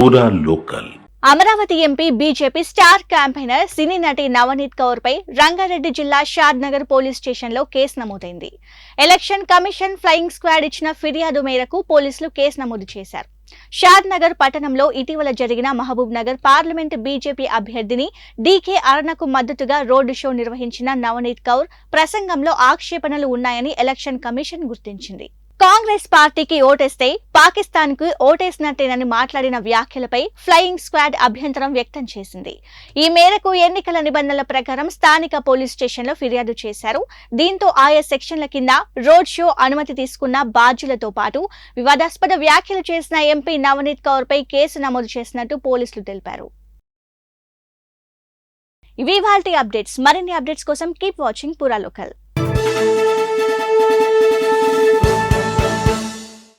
పూరా local. Amaravati MP BJP star campaigner cine నటి నవనీత్ కౌర్ పై రంగారెడ్డి జిల్లా షాద్ నగర్ పోలీస్ స్టేషన్లో కేసు నమోదైంది. ఎలక్షన్ కమిషన్ ఫ్లయింగ్ స్క్వాడ్ ఇచ్చిన ఫిర్యాదు మేరకు పోలీసులు కేసు నమోదు చేశారు. షాద్ నగర్ పట్టణంలో ఇటీవల జరిగిన మహబూబ్ నగర్ పార్లమెంట్ బీజేపీ అభ్యర్థిని డీకే అరుణకు మద్దతుగా రోడ్డు షో నిర్వహించిన నవనీత్ కౌర్ ప్రసంగంలో ఆక్షేపణలు ఉన్నాయని ఎలక్షన్ కమిషన్ గుర్తించింది. కాంగ్రెస్ పార్టీకి ఓటేస్తే పాకిస్తాన్ కు ఓటేసినట్టేనని మాట్లాడిన వ్యాఖ్యలపై ఫ్లయింగ్ స్క్వాడ్ అభ్యంతరం వ్యక్తం చేసింది. ఈ మేరకు ఎన్నికల నిబంధనల ప్రకారం స్థానిక పోలీస్ స్టేషన్లో ఫిర్యాదు చేశారు. దీంతో ఆయా సెక్షన్ల కింద రోడ్ షో అనుమతి తీసుకున్న బాధ్యులతో పాటు వివాదాస్పద వ్యాఖ్యలు చేసిన ఎంపీ నవనీత్ కౌర్ పై కేసు నమోదు చేసినట్టు పోలీసులు తెలిపారు. ఇవి ఇవాల్టి అప్డేట్స్. మరిన్ని అప్డేట్స్ కోసం కీప్ వాచింగ్ పూరా లోకల్.